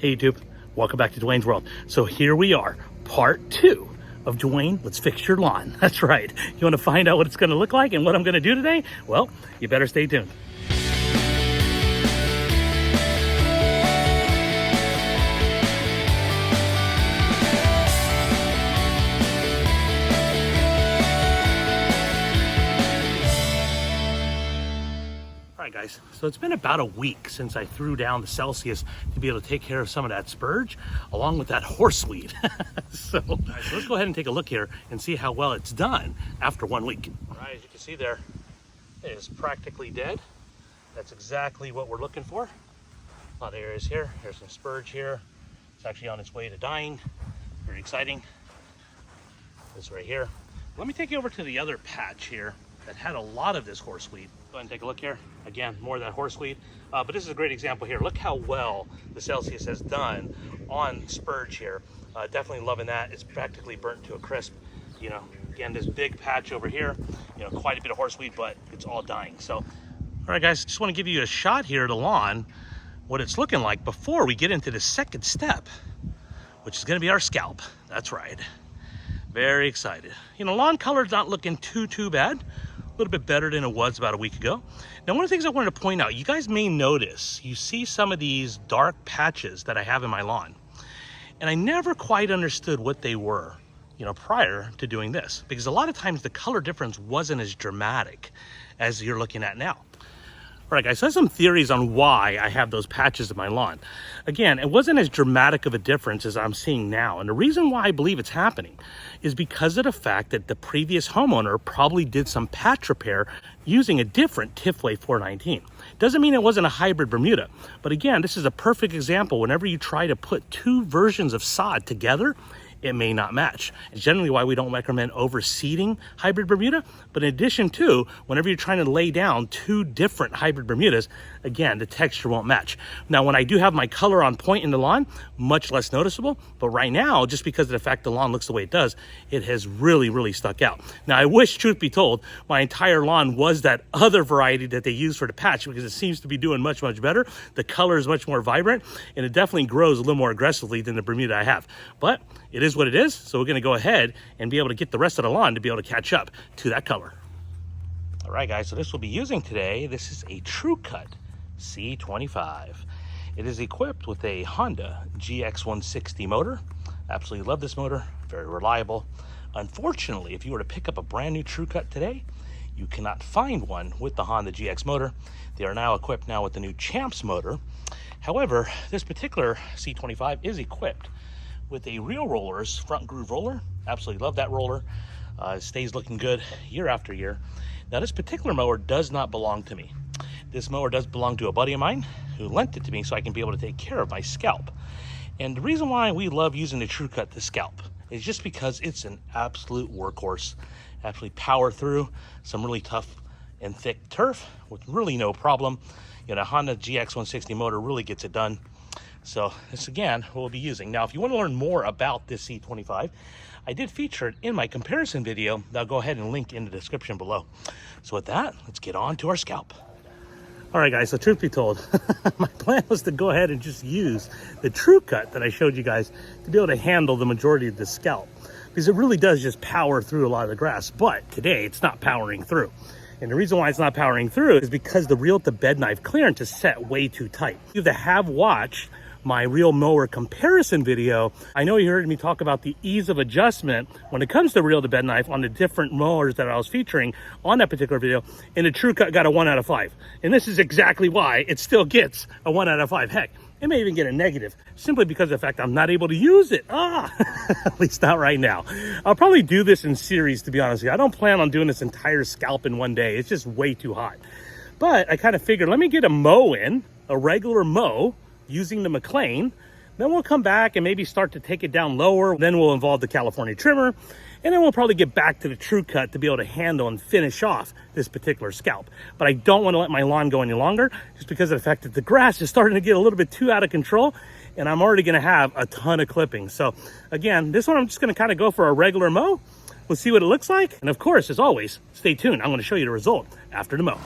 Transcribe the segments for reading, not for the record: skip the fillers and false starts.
Hey YouTube, welcome back to Dwayne's World. So here we are, part 2 of Dwayne, Let's Fix Your Lawn. That's right. You want to find out what it's going to look like and what I'm going to do today? Well, you better stay tuned. Alright guys, so it's been about a week since I threw down the Celicus to be able to take care of some of that spurge along with that horseweed. So let's go ahead and take a look here and see how well it's done after 1 week. Alright, as you can see there, it is practically dead. That's exactly what we're looking for. A lot of areas here. There's some spurge here. It's actually on its way to dying. Very exciting. This right here. Let me take you over to the other patch here that had a lot of this horseweed. Go ahead and take a look here. Again, more of that horseweed. But this is a great example here. Look how well the Celicus has done on spurge here. Definitely loving that. It's practically burnt to a crisp. You know, again, this big patch over here, you know, quite a bit of horseweed, but it's all dying. So, all right, guys, just want to give you a shot here of the lawn, what it's looking like before we get into the second step, which is going to be our scalp. That's right. Very excited. You know, lawn color's not looking too bad. A little bit better than it was about a week ago. Now, one of the things I wanted to point out, you guys may notice, you see some of these dark patches that I have in my lawn. And I never quite understood what they were, you know, prior to doing this. Because a lot of times the color difference wasn't as dramatic as you're looking at now. All right, guys, so I have some theories on why I have those patches in my lawn. Again, it wasn't as dramatic of a difference as I'm seeing now. And the reason why I believe it's happening is because of the fact that the previous homeowner probably did some patch repair using a different Tifway 419. Doesn't mean it wasn't a hybrid Bermuda. But again, this is a perfect example. Whenever you try to put two versions of sod together, it may not match. It's generally why we don't recommend overseeding hybrid Bermuda. But in addition to, whenever you're trying to lay down two different hybrid Bermudas, again, the texture won't match. Now, when I do have my color on point in the lawn, much less noticeable. But right now, just because of the fact the lawn looks the way it does, it has really stuck out. Now, I wish, truth be told, my entire lawn was that other variety that they use for the patch, because it seems to be doing much better. The color is much more vibrant, and it definitely grows a little more aggressively than the Bermuda I have. But it is what it is, so we're going to go ahead and be able to get the rest of the lawn to be able to catch up to that color. All right, guys, so this we'll be using today, this is a Tru Cut C-25. It is equipped with a Honda GX160 motor. Absolutely love this motor, very reliable. Unfortunately, if you were to pick up a brand new Tru Cut today, you cannot find one with the Honda GX motor. They are now equipped now with the new Champs motor. However, this particular C-25 is equipped with a Real Rollers front groove roller. Absolutely love that roller. It stays looking good year after year. Now, this particular mower does not belong to me. This mower does belong to a buddy of mine who lent it to me so I can be able to take care of my scalp. And the reason why we love using the Tru Cut to scalp is just because it's an absolute workhorse. Actually power through some really tough and thick turf with really no problem. You know, Honda GX160 motor really gets it done. So this, again, we'll be using. Now, if you want to learn more about this C-25, I did feature it in my comparison video that I'll go ahead and link in the description below. So with that, let's get on to our scalp. All right, guys, so truth be told, my plan was to go ahead and just use the Tru Cut that I showed you guys to be able to handle the majority of the scalp, because it really does just power through a lot of the grass. But today, it's not powering through. And the reason why it's not powering through is because the reel to bed knife clearance is set way too tight. You have watched my real mower comparison video, I know you heard me talk about the ease of adjustment when it comes to reel to bed knife on the different mowers that I was featuring on that particular video, and the Tru Cut got a 1 out of 5. And this is exactly why it still gets a 1 out of 5. Heck, it may even get a negative, simply because of the fact I'm not able to use it. At least not right now. I'll probably do this in series, to be honest with you. I don't plan on doing this entire scalp in one day. It's just way too hot. But I kind of figured, let me get a mow in, a regular mow, using the Mclane. Then we'll come back and maybe start to take it down lower. Then we'll involve the California trimmer. And then we'll probably get back to the Tru Cut to be able to handle and finish off this particular scalp. But I don't want to let my lawn go any longer, just because of the fact that the grass is starting to get a little bit too out of control. And I'm already going to have a ton of clippings. So again, this one I'm just going to kind of go for a regular mow. We'll see what it looks like. And of course, as always, stay tuned. I'm going to show you the result after the mow.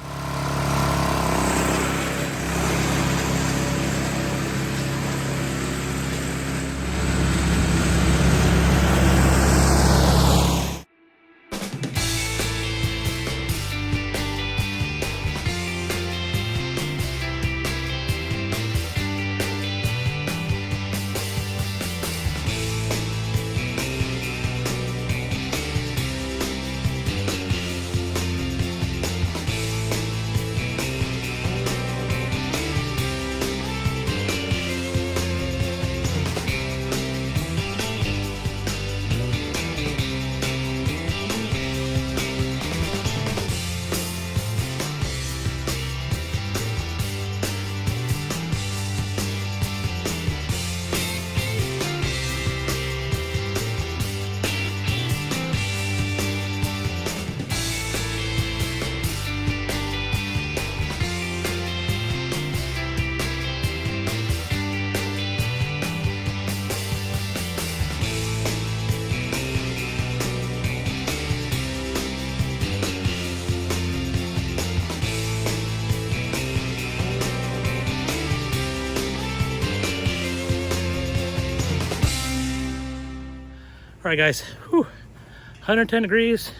All right, guys, whew, 110 degrees,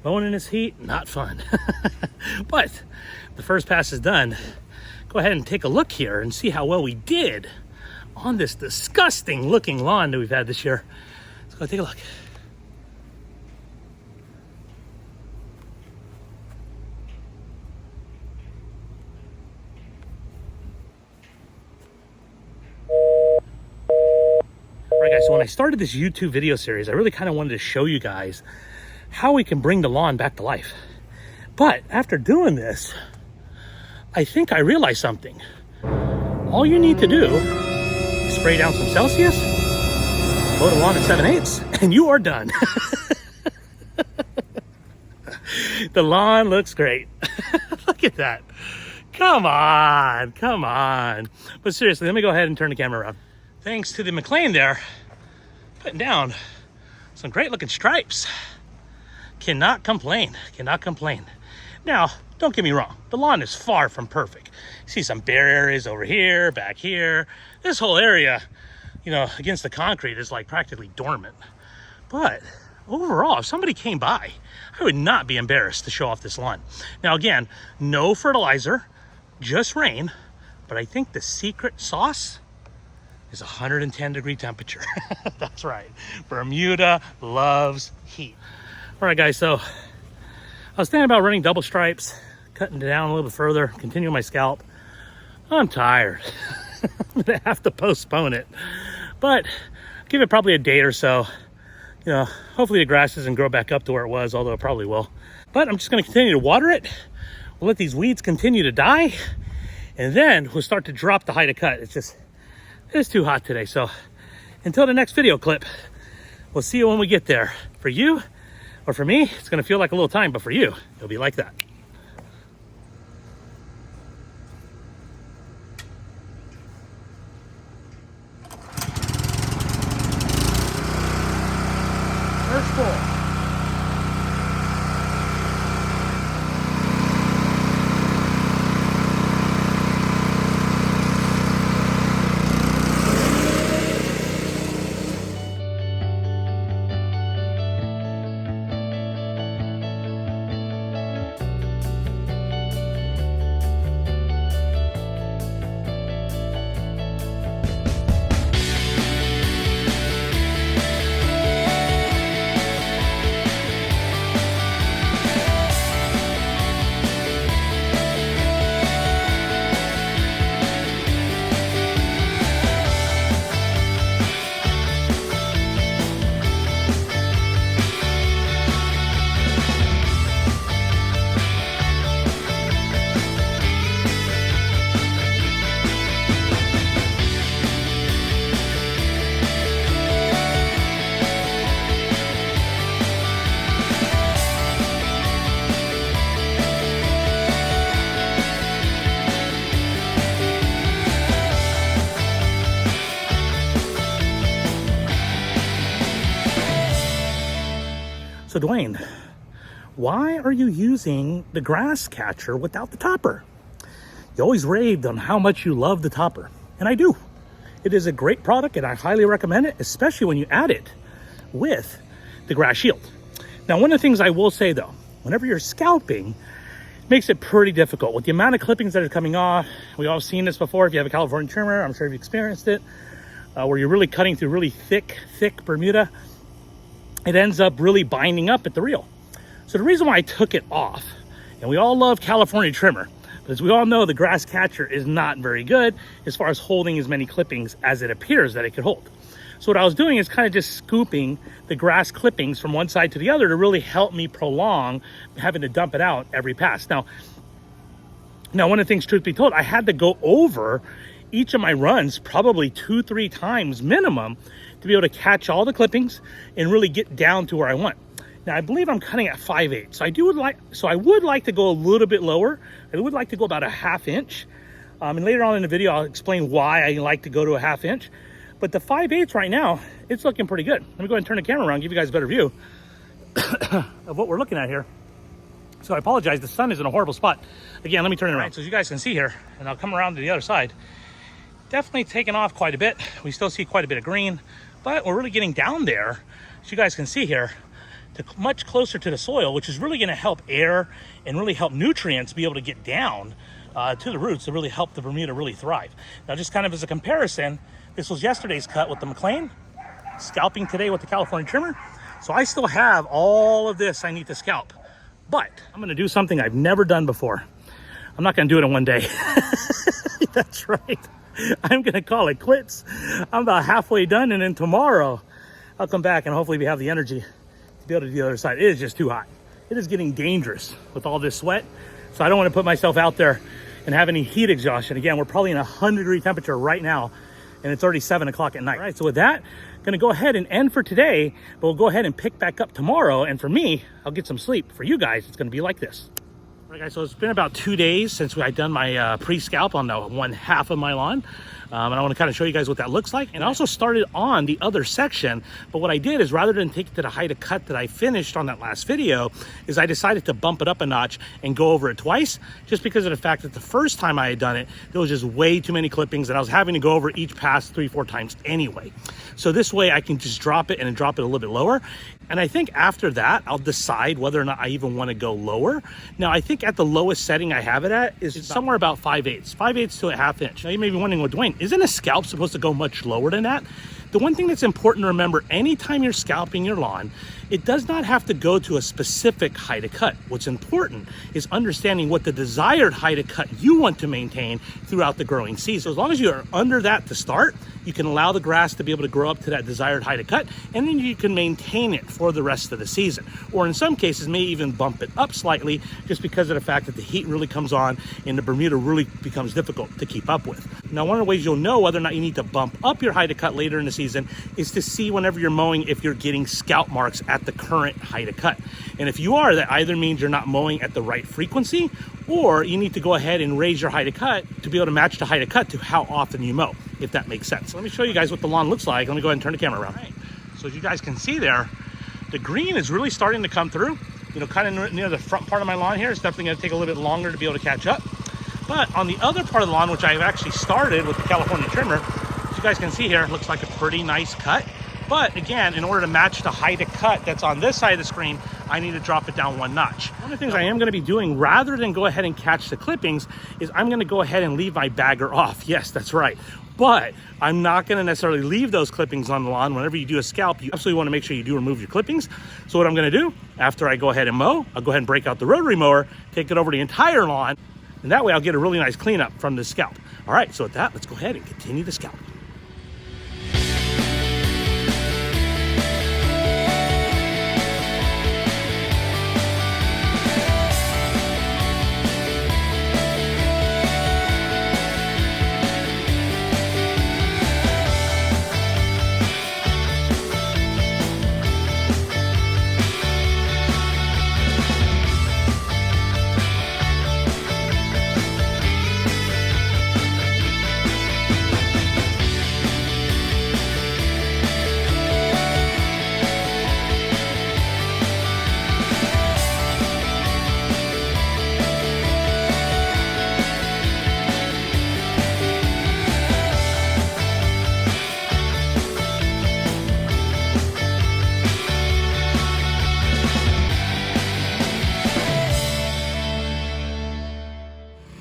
mowing in this heat, not fun. But the first pass is done. Go ahead and take a look here and see how well we did on this disgusting looking lawn that we've had this year. Let's go take a look. All right, guys, so when I started this YouTube video series, I really kind of wanted to show you guys how we can bring the lawn back to life. But after doing this, I think I realized something. All you need to do is spray down some Celsius, mow the lawn at 7/8, and you are done. The lawn looks great. Look at that. Come on, come on. But seriously, let me go ahead and turn the camera around. Thanks to the Mclane there, putting down some great looking stripes. Cannot complain, cannot complain. Now, don't get me wrong, the lawn is far from perfect. You see some bare areas over here, back here. This whole area, you know, against the concrete is like practically dormant. But overall, if somebody came by, I would not be embarrassed to show off this lawn. Now again, no fertilizer, just rain, but I think the secret sauce is 110 degree temperature. That's right. Bermuda loves heat. All right, guys, so I was thinking about running double stripes, cutting it down a little bit further, continuing my scalp. I'm tired. I'm gonna have to postpone it, but give it probably a day or so. You know, hopefully the grass doesn't grow back up to where it was, although it probably will. But I'm just gonna continue to water it. We'll let these weeds continue to die, and then we'll start to drop the height of cut. It's too hot today. So until the next video clip, we'll see you when we get there. For you, or for me, it's gonna feel like a little time, but for you, it'll be like that. First full. So Dwayne, why are you using the grass catcher without the topper? You always raved on how much you love the topper, and I do. It is a great product and I highly recommend it, especially when you add it with the grass shield. Now, one of the things I will say though, whenever you're scalping, it makes it pretty difficult with the amount of clippings that are coming off. We've all seen this before. If you have a California trimmer, I'm sure you've experienced it, where you're really cutting through really thick Bermuda. It ends up really binding up at the reel. So the reason why I took it off, and we all love California trimmer, but as we all know, the grass catcher is not very good as far as holding as many clippings as it appears that it could hold. So what I was doing is kind of just scooping the grass clippings from one side to the other to really help me prolong having to dump it out every pass. Now one of the things, truth be told, I had to go over each of my runs probably 2-3 times minimum to be able to catch all the clippings and really get down to where I want. Now I believe I'm cutting at 5/8. So I would like to go a little bit lower. I would like to go about a 1/2 inch. And later on in the video, I'll explain why I like to go to a 1/2 inch. But the 5/8 right now, it's looking pretty good. Let me go ahead and turn the camera around, give you guys a better view of what we're looking at here. So I apologize, the sun is in a horrible spot. Again, let me turn it around. So as you guys can see here, and I'll come around to the other side, definitely taken off quite a bit. We still see quite a bit of green. but we're really getting down there, as you guys can see here, to much closer to the soil, which is really going to help air and really help nutrients be able to get down to the roots to really help the Bermuda really thrive. Now, just kind of as a comparison, this was yesterday's cut with the Mclane, scalping today with the California trimmer. So I still have all of this I need to scalp, but I'm going to do something I've never done before. I'm not going to do it in one day. That's right. I'm going to call it quits. I'm about halfway done, and then tomorrow I'll come back and hopefully we have the energy to be able to do the other side. It is just too hot. It is getting dangerous with all this sweat. So I don't want to put myself out there and have any heat exhaustion. Again, we're probably in 100-degree temperature right now, and it's already 7 o'clock at night. All right, so with that, I'm gonna go ahead and end for today, but we'll go ahead and pick back up tomorrow. And for me, I'll get some sleep. For you guys, it's gonna be like this. All right, guys, so it's been about 2 days since I've done my pre-scalp on the one half of my lawn. And I want to kind of show you guys what that looks like. And I also started on the other section, but what I did is rather than take it to the height of cut that I finished on that last video, is I decided to bump it up a notch and go over it twice, just because of the fact that the first time I had done it, there was just way too many clippings and I was having to go over each pass 3-4 times anyway. So this way I can just drop it and then drop it a little bit lower. And I think after that, I'll decide whether or not I even want to go lower. Now, I think at the lowest setting I have it at is somewhere about 5/8 to a 1/2 inch. Now, you may be wondering, well, Dwayne, isn't a scalp supposed to go much lower than that? The one thing that's important to remember, anytime you're scalping your lawn, it does not have to go to a specific height of cut. What's important is understanding what the desired height of cut you want to maintain throughout the growing season. So as long as you're under that to start, you can allow the grass to be able to grow up to that desired height of cut, and then you can maintain it for the rest of the season. Or in some cases, may even bump it up slightly, just because of the fact that the heat really comes on and the Bermuda really becomes difficult to keep up with. Now, one of the ways you'll know whether or not you need to bump up your height of cut later in the season is to see whenever you're mowing if you're getting scalp marks at the current height of cut. And if you are, that either means you're not mowing at the right frequency, or you need to go ahead and raise your height of cut to be able to match the height of cut to how often you mow, if that makes sense. So let me show you guys what the lawn looks like. Let me go ahead and turn the camera around. Right. So as you guys can see there, the green is really starting to come through. You know, kind of near the front part of my lawn here. It's definitely going to take a little bit longer to be able to catch up. But on the other part of the lawn, which I've actually started with the California trimmer, as you guys can see here, it looks like a pretty nice cut. But again, in order to match the height of cut that's on this side of the screen, I need to drop it down one notch. One of the things I am going to be doing, rather than go ahead and catch the clippings, is I'm going to go ahead and leave my bagger off. Yes, that's right. But I'm not going to necessarily leave those clippings on the lawn. Whenever you do a scalp, you absolutely want to make sure you do remove your clippings. So what I'm going to do, after I go ahead and mow, I'll go ahead and break out the rotary mower, take it over the entire lawn, and that way I'll get a really nice cleanup from the scalp. All right, so with that, let's go ahead and continue the scalp.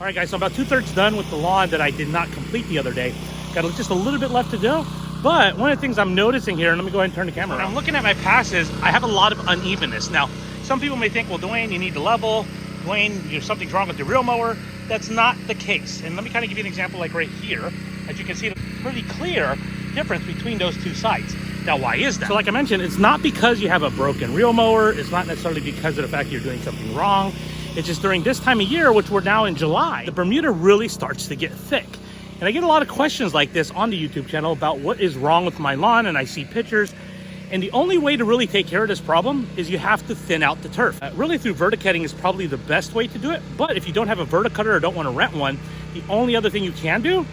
All right, guys, so I'm about 2/3 done with the lawn that I did not complete the other day. Got just a little bit left to do. But one of the things I'm noticing here, and let me go ahead and turn the camera around. I'm looking at my passes, I have a lot of unevenness. Now, some people may think, well, Dwayne, you need to level. Dwayne, something's wrong with your reel mower. That's not the case. And let me kind of give you an example like right here. As you can see, the pretty clear difference between those two sides. Now, why is that? So like I mentioned, it's not because you have a broken reel mower. It's not necessarily because of the fact you're doing something wrong. It's just during this time of year, which we're now in July, the Bermuda really starts to get thick. And I get a lot of questions like this on the YouTube channel about what is wrong with my lawn, and I see pictures. And the only way to really take care of this problem is you have to thin out the turf. Really through verticutting is probably the best way to do it. But if you don't have a verticutter or don't want to rent one, the only other thing you can do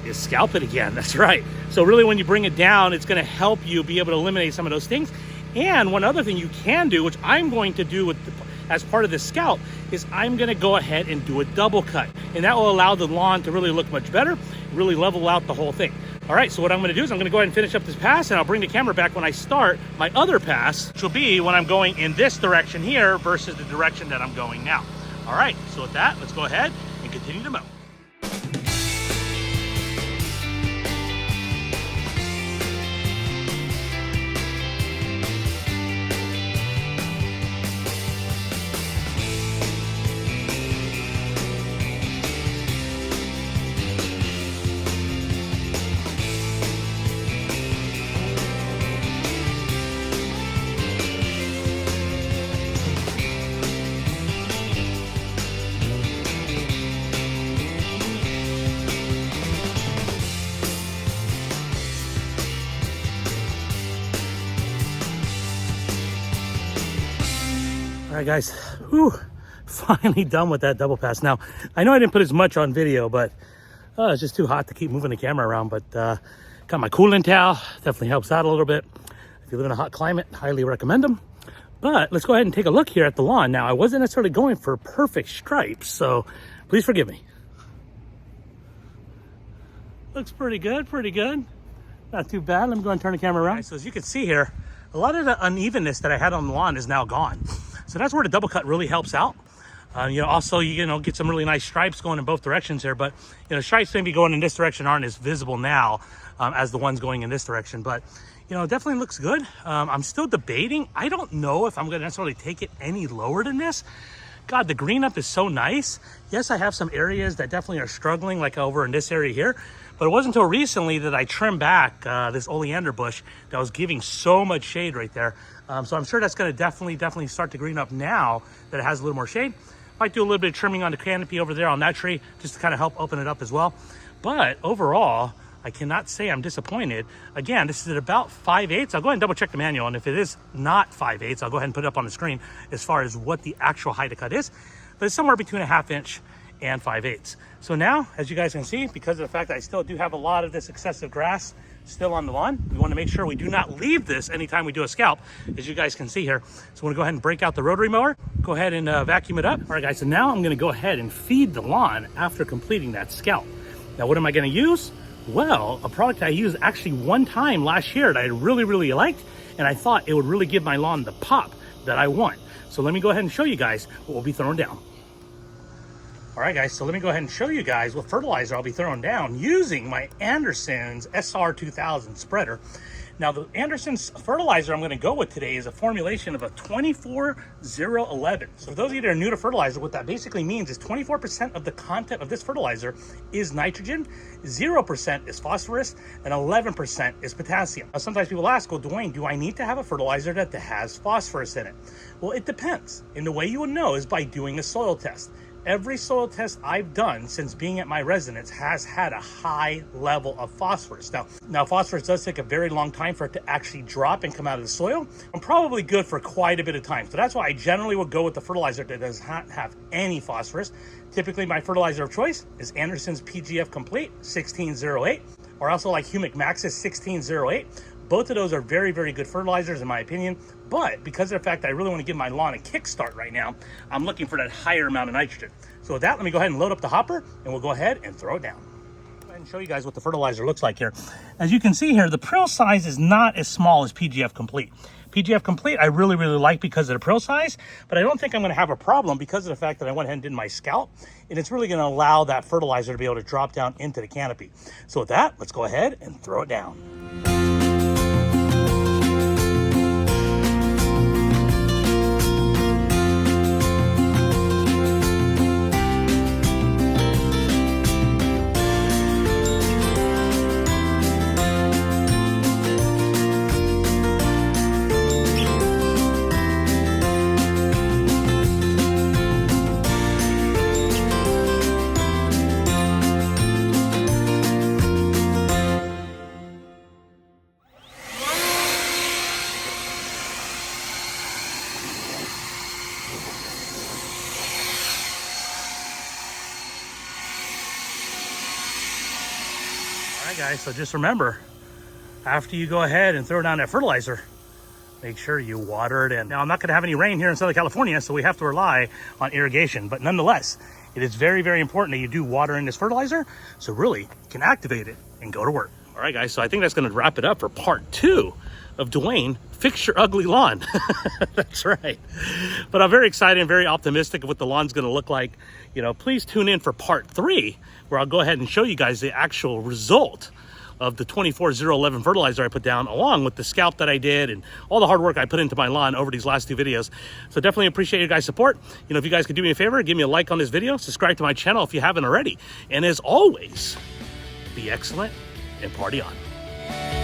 is scalp it again. That's right. So really when you bring it down, it's going to help you be able to eliminate some of those things. And one other thing you can do, which I'm going to do as part of this scalp, is I'm going to go ahead and do a double cut. And that will allow the lawn to really look much better, really level out the whole thing. All right, so what I'm gonna do is I'm gonna go ahead and finish up this pass, and I'll bring the camera back when I start my other pass, which will be when I'm going in this direction here versus the direction that I'm going now. All right, so with that, let's go ahead and continue to mow. All right, guys, whew, finally done with that double pass. Now, I know I didn't put as much on video, but it's just too hot to keep moving the camera around. But got my cooling towel, definitely helps out a little bit. If you live in a hot climate, highly recommend them. But let's go ahead and take a look here at the lawn. Now, I wasn't necessarily going for perfect stripes, so please forgive me. Looks pretty good, pretty good. Not too bad. Let me go ahead and turn the camera around. Right, so as you can see here, a lot of the unevenness that I had on the lawn is now gone. So that's where the double cut really helps out. Also, you know, get some really nice stripes going in both directions here, but stripes maybe going in this direction aren't as visible now as the ones going in this direction, but it definitely looks good. I'm still debating. I don't know if I'm gonna necessarily take it any lower than this. God, the green up is so nice. Yes, I have some areas that definitely are struggling, like over in this area here, but it wasn't until recently that I trimmed back this oleander bush that was giving so much shade right there. So I'm sure that's gonna definitely start to green up now that it has a little more shade. Might do a little bit of trimming on the canopy over there on that tree, just to kind of help open it up as well. But overall, I cannot say I'm disappointed. Again, this is at about 5/8. I'll go ahead and double check the manual, and if it is not 5/8, I'll go ahead and put it up on the screen as far as what the actual height of cut is. But it's somewhere between a 1/2 inch and 5/8. So now, as you guys can see, because of the fact that I still do have a lot of this excessive grass still on the lawn, we want to make sure we do not leave this anytime we do a scalp, as you guys can see here. So I'm going to go ahead and break out the rotary mower, go ahead and vacuum it up. All right, guys, so now I'm going to go ahead and feed the lawn after completing that scalp. Now, what am I going to use? Well, a product I used actually one time last year that I really liked, and I thought it would really give my lawn the pop that I want. So let me go ahead and show you guys what we'll be throwing down. All right, guys, so let me go ahead and show you guys what fertilizer I'll be throwing down using my Anderson's SR2000 spreader. Now, the Anderson's fertilizer I'm going to go with today is a formulation of a 24-0-11. So for those of you that are new to fertilizer, what that basically means is 24% of the content of this fertilizer is nitrogen, 0% is phosphorus, and 11% is potassium. Now, sometimes people ask, well, Dwayne, do I need to have a fertilizer that has phosphorus in it? Well, it depends. And the way you would know is by doing a soil test. Every soil test I've done since being at my residence has had a high level of phosphorus. Now phosphorus does take a very long time for it to actually drop and come out of the soil. I'm probably good for quite a bit of time. So that's why I generally would go with the fertilizer that does not have any phosphorus. Typically my fertilizer of choice is Anderson's PGF Complete 1608, or also like Humic Max's 1608. Both of those are very good fertilizers in my opinion, but because of the fact that I really want to give my lawn a kickstart right now, I'm looking for that higher amount of nitrogen. So with that, let me go ahead and load up the hopper and we'll go ahead and throw it down. Go ahead and show you guys what the fertilizer looks like here. As you can see here, the prill size is not as small as PGF Complete. PGF Complete I really like because of the prill size, but I don't think I'm going to have a problem because of the fact that I went ahead and did my scalp, and it's really going to allow that fertilizer to be able to drop down into the canopy. So with that, let's go ahead and throw it down. All right, guys, so just remember, after you go ahead and throw down that fertilizer, make sure you water it in. Now, I'm not going to have any rain here in Southern California, so we have to rely on irrigation. But nonetheless, it is very important that you do water in this fertilizer, so really you can activate it and go to work. All right, guys, so I think that's going to wrap it up for part 2 of Dwayne, Fix Your Ugly Lawn. That's right. But I'm very excited and very optimistic of what the lawn's going to look like. You know, please tune in for part 3, where I'll go ahead and show you guys the actual result of the 24-011 fertilizer I put down, along with the scalp that I did and all the hard work I put into my lawn over these last 2 videos. So definitely appreciate your guys' support. You know, if you guys could do me a favor, give me a like on this video, subscribe to my channel if you haven't already. And as always, be excellent and party on.